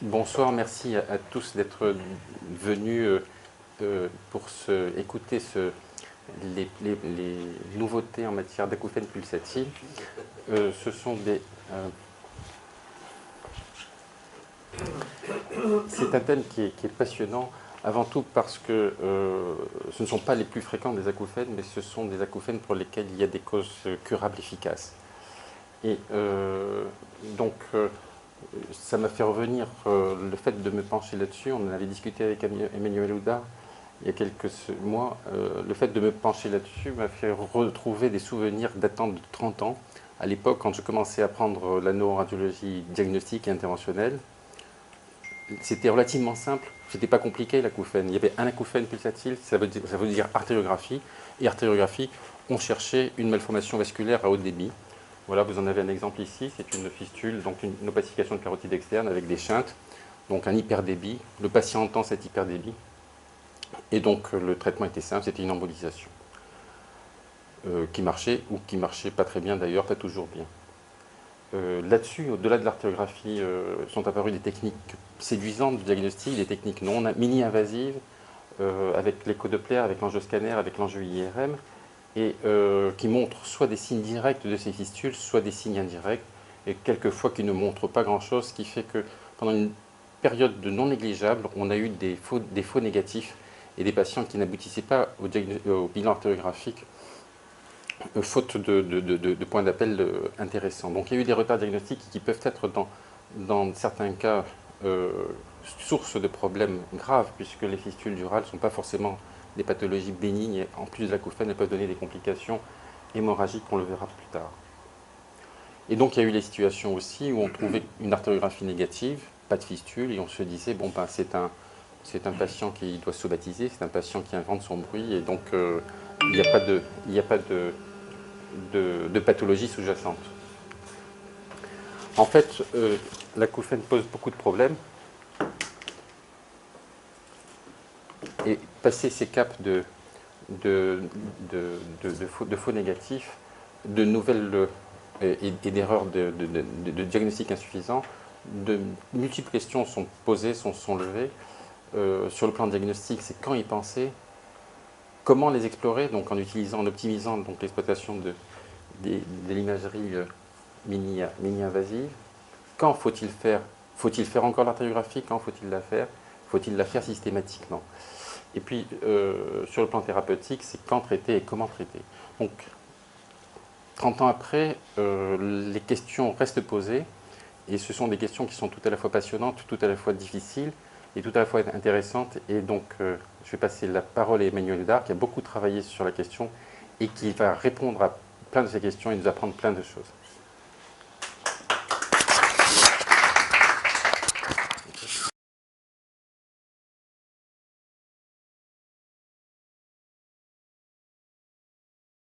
Bonsoir, merci à tous d'être venus pour écouter les nouveautés en matière d'acouphènes pulsatiles. Ce sont c'est un thème qui est passionnant, avant tout parce que ce ne sont pas les plus fréquents des acouphènes, mais ce sont des acouphènes pour lesquels il y a des causes curables efficaces. Et donc, ça m'a fait revenir le fait de me pencher là-dessus. On en avait discuté avec Emmanuel Oudard il y a quelques mois. Le fait de me pencher là-dessus m'a fait retrouver des souvenirs datant de 30 ans. À l'époque, quand je commençais à prendre la neuroradiologie diagnostique et interventionnelle, c'était relativement simple. C'était pas compliqué l'acouphène. Il y avait un acouphène pulsatile, ça veut dire artériographie. Et artériographie, on cherchait une malformation vasculaire à haut débit. Voilà, vous en avez un exemple ici, c'est une fistule, donc une opacification de carotide externe avec des shunts, donc un hyperdébit. Le patient entend cet hyperdébit, et donc le traitement était simple, c'était une embolisation qui marchait, ou qui marchait pas très bien d'ailleurs, pas toujours bien. Là-dessus, au-delà de l'artériographie, sont apparues des techniques séduisantes de diagnostic, des techniques non mini-invasives, avec l'échodoppler, avec l'angioscanner, avec l'angio-IRM, et qui montrent soit des signes directs de ces fistules, soit des signes indirects, et quelquefois qui ne montrent pas grand-chose, ce qui fait que pendant une période de non négligeable, on a eu des faux négatifs et des patients qui n'aboutissaient pas au bilan artériographique, faute de points d'appel intéressants. Donc il y a eu des retards diagnostiques qui peuvent être dans certains cas source de problèmes graves, puisque les fistules durales ne sont pas forcément des pathologies bénignes, et en plus de l'acouphène, elles peuvent donner des complications hémorragiques, on le verra plus tard. Et donc il y a eu les situations aussi où on trouvait une artériographie négative, pas de fistule, et on se disait, bon ben c'est un patient qui doit se baptiser, c'est un patient qui invente son bruit, et donc il n'y a pas de pathologie sous-jacente. En fait, l'acouphène pose beaucoup de problèmes, et passer ces caps de faux négatifs, de nouvelles et d'erreurs de diagnostic insuffisant, de multiples questions sont posées, sont levées. Sur le plan diagnostic, c'est quand y penser, comment les explorer, donc en optimisant donc l'exploitation de l'imagerie mini-invasive. Quand faut-il faire? Faut-il faire encore l'artériographie? Quand faut-il la faire? Faut-il la faire systématiquement? Et puis, sur le plan thérapeutique, c'est quand traiter et comment traiter. Donc, 30 ans après, les questions restent posées, et ce sont des questions qui sont tout à la fois passionnantes, tout à la fois difficiles, et tout à la fois intéressantes. Et donc, je vais passer la parole à Emmanuel Dard, qui a beaucoup travaillé sur la question, et qui va répondre à plein de ces questions et nous apprendre plein de choses.